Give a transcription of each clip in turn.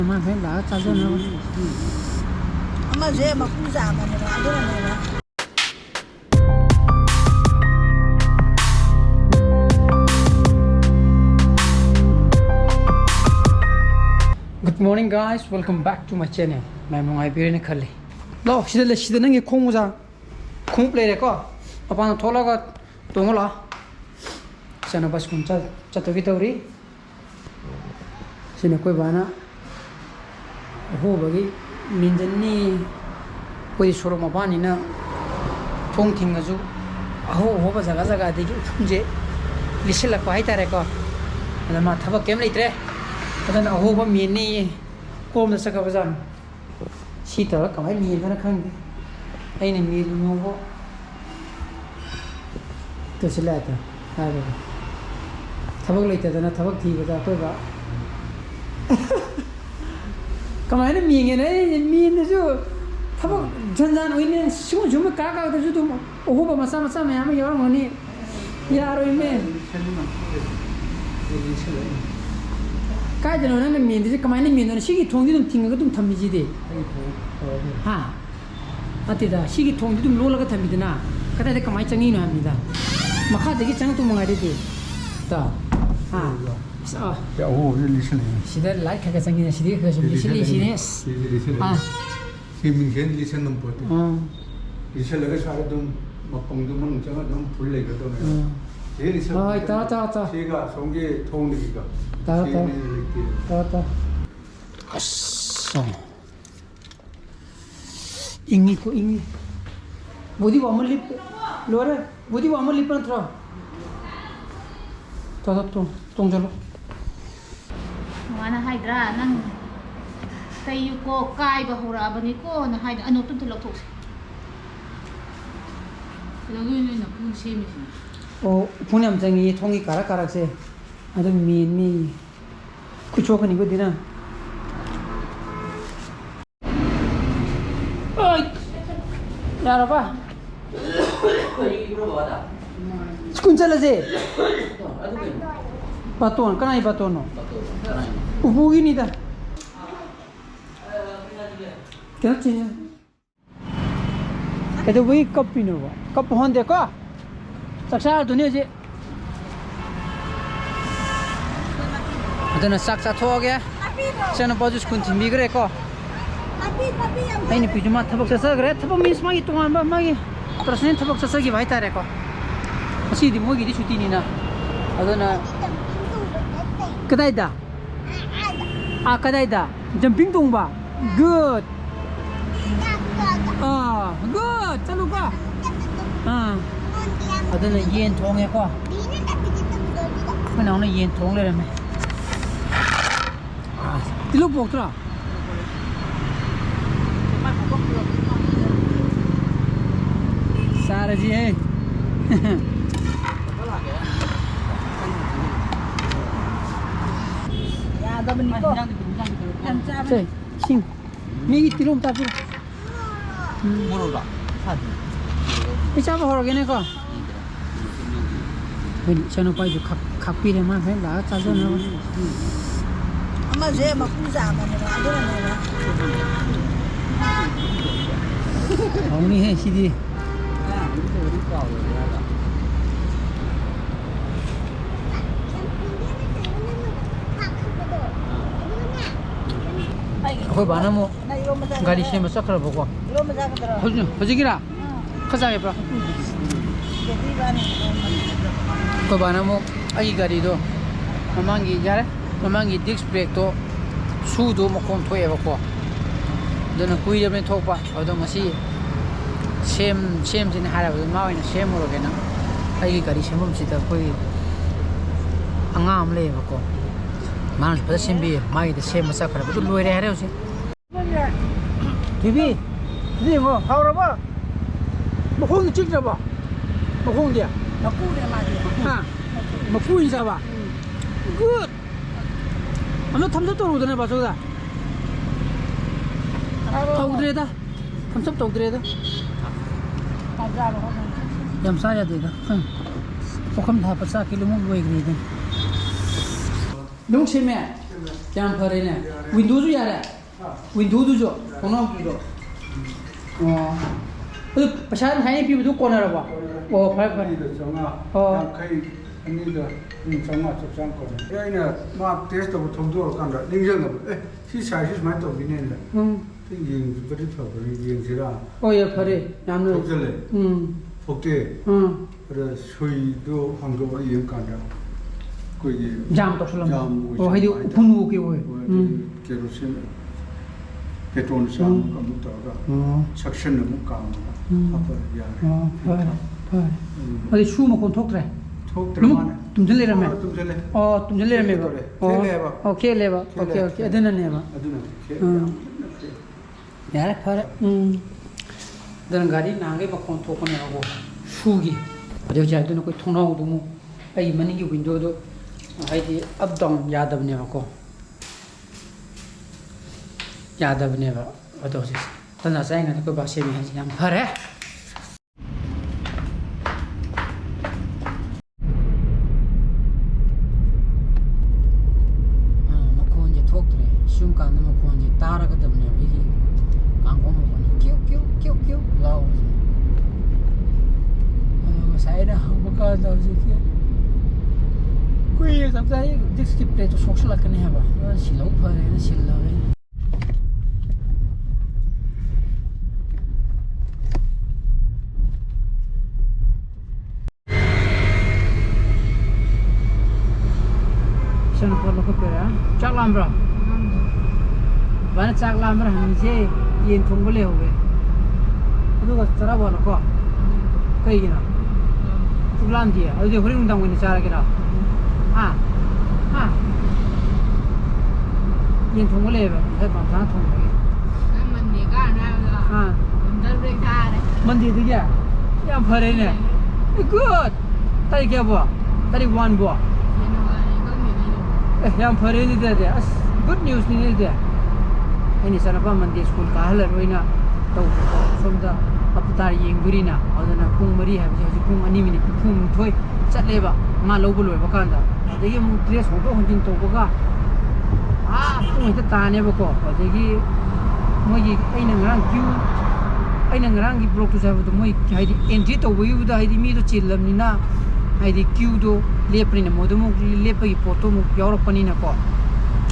มาให้หลาจ้าเจ้าเนาะมาเสียมาคู่สามเนี่ยนะด้วยนะ Good morning guys, welcome back to my channel. मैं मंगाई पीरे ने खले लो सीधे नंगे खोंग जा खोंग प्ले रे को अपन थोड़ा का तोंगला सना बस कुन चतवी तवरी सिने कोई बाना हो बगी मिंजनी कोई छोरो मपानी ना थोंग थिंगजु हो जगह जगह देखि फुंजे लिसलक पाई तारे को अदमा थबक केम लेत्रे अदन अहोबा मेनी कोम द सका बजान सीता कमाई मेन खंगे अने मेलुबो तसलाता हाबा थबक लेतदना थबक थीबदा कोइबा कमाई मेंगे ने मेनजु थबक जनजान ओइने सुम जुम का दजु तुम अहोबा मसा मसा मयाम यारमनी यारोइ मे काय जनो ना मेन दे कमाई मेन ना सिगी थोंदि तुम थिंगा तुम थमिजि दे हा अतिदा सिगी थोंदि तुम लोलगा थमिदना कदा दे कमाई चंगी न हमिदा मखा दे चंग तुम मंगाइ दे ता हा या ओ लिसने सिदा लाइक खगा चंगी ना सिदि खगा लिसले सिनेस हा सिमिंगेन लिसन नम पोते लिसन लगे सारे तुम मपंग तुम मन चंगा तुम फुल लेगा तो ने ये लिसन हाय ता सेगा सोंगे थोंग दिगा ता अस्सो इंगी को इंगी बुद्धि वामन लिप लोरे बुद्धि वामन लिप न थ्रो तों चलो माना हाइड्रा नंग तयु को काय बहोरा बनी को न हाइड अनु तुम लौथोक लगे न पुन सेमि ओ पुनम जंगी थोंगी कारा से अदु मेन कुछो खनि को दिना ओइ यार बा स्कूल चले जे बातोन कनाई बातोन उबुगी नि दा क्या चाहिए कहते वही कप पीनो कप होन देखो चक्षा दुनिया जे अदना साक सा थो गया चना बाजू स्कूल थिमिग्रे को नहीं पिजुमा थबक ससगरे थबक मिस मागी तुमान बा मागी प्रश्न थबक ससगी भाई तारे को असीदी मोगी दि छुटी निना अदना कदाइदा आ कदाइदा जंपिंग तुंबा गुड गुड चलो का अदना येन थोंगे को मनाउन येन थोंग ले रमे तिलो पोक्त्रा सारा जी है या दबनी को से सिंग मेगी तिलो तापु मोरोला सादी पिचा बहरगे ने को इन चनो पाइ जो खापी रे मा है ला चाजो नมาเสียมาคู่สามเนี่ยนะด้วยนะ औनी है सीधी कोई बाना मो गाड़ी से मसा कर बको होजिगिरा खजागे ब्रा कोई बाना मो आई गाड़ी दो ममांगी यारे ममांगी डिस्क ब्रेक तो सूदो मकोन थोएबको दना कुइरबने थोपा अदो मसी सेम जिन हाराब मा ओइना सेम रोगेना आई गाड़ी सेमम सिदा कोई अंगाम लेबको मान फद सेमबी माई द सेम मसा खरा बदु लोइरे हारे होसे टीवी दिमो हावरबा मखों चिकरबा मखों दिया มาคู่เนี่ยมาดิ हा मखु इजाबा गुड अनो थमसप तोरुदने बासोदा तौद्रेदा थमसप तौद्रेदा ตาจ้าบอก यम साया देदा पोखम था 50 किलो मु लोइग्रीदन लुंग सेमे जाम फरे ने 윈도우도 야래 윈도우도 줘 공항기도 그ประชา 하이 피부도 꺼내라 봐 팔 정아 양카이 아니도 정아 접상 거네 야이나 막 테스트부터 통도로 간다 링정도 시사시 많이 또 비네는데 띵긴 버리 퍼버리 링지라 예 팔에 얌는 복절래 복대 그래 수위도 한국어 이용간다 거기 잠 똑슬람 하이디 분우 오케 केरोसिन पेट्रोल शाम का मुतागा सक्शन मुकाम अब यार अरे शू मकोन ठोकरे ठोकरे माने तुम चले रे मैं तुम चले रे मैं ओके लेबा ओके अदन नेबा यार फर दन गाड़ी नांगे मकोन ठोकने आगो शूगी अरे जाय तो कोई थोना हो दुमु आई मनी की विंडो दो हाइदी अप डाउन यादवने को यादवनेबा अदोसे तना साइंगा को बासे में हम फरे मकोन जे ठोकरे शुम का मकोन जे तारक दबने बिजी कांगो मकोन क्यों क्यों क्यों क्यों लाओ मसाइना मका दाउजे के कोई सब जाए डिस्क प्ले तो सोशल करने है बा सिलो फरे सिलो सन पर लोग पेरा चाक लाम्ब्रा बाने चाक लाम्ब्रा हम से ये थोंगले हो गए अदुगा चरा बोलो को कई गिना तुलाम दिया अदु हरिंग दांग ने चारा गिना ये थोंगले बे है बांधा थोंगलेมันนี่ก็นะมันเดินไปค่ะ मंदी दिया या भरे ने गुड ताई क्या बो ताई वन बो yang phare ni de as good news ni de ani sana pa mandi school ka halar hoina to somda aptar yeng burina adana pung mari ha je pung ani minute pung thoi chatle ba ma lobu loi ba kan da degi mu dress ho do hunjin to ga pung ta ta ne ba ko degi moi aina ngrang gi block to sa ba moi haidi entry to wi da haidi mi do chilam ni na haidi queue do lepri na modu mu lepagi photo mu yaur pani na ko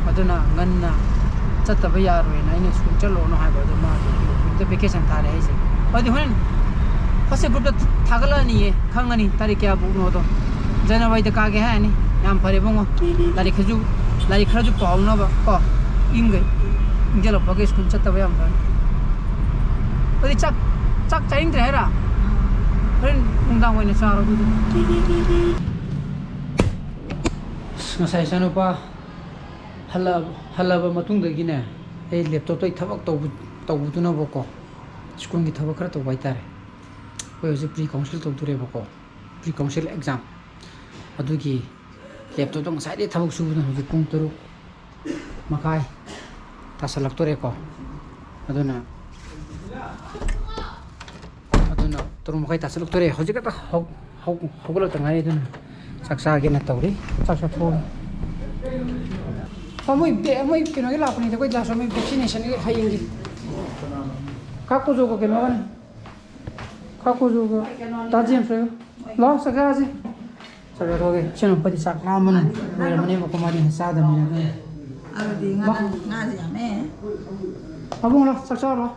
aduna ganna chatta ba yaro na ina school chalo no ha ba do ma the vacation tha re ise adi honen fase group da thagala ni ye khangani tari kya bu no do jana bai da ka ge ha ni yam phare bongo lari khaju paul na ba ko ingai ingelo ba ge school chatta ba yam ba adi chak chaing re ra honen ungdang hoine saro du ngasai sanopa halaba matung da gine ei laptop toi thabak tawbu na boko school gi thabak khara to bai tare koi je pre council to dure boko pre council exam adu gi laptop to ngasai de thabak su na hoji pung toru makai tasalak tore ko aduna toru makai tasalak tore hoji ka ta hoglo tangai aduna saksa ge na tawri saksa tho moi kino ge la apni te koi jaso moi vaccination ge hayingi ka ko jo ko ke no ban ka ko jo ko ta jin fre lo saksa ji saksa tho ge chen pati sak na man mere mane ko mari sa da ni naเอาดีงั้นง่ายสิแม่ abong lo saksa lo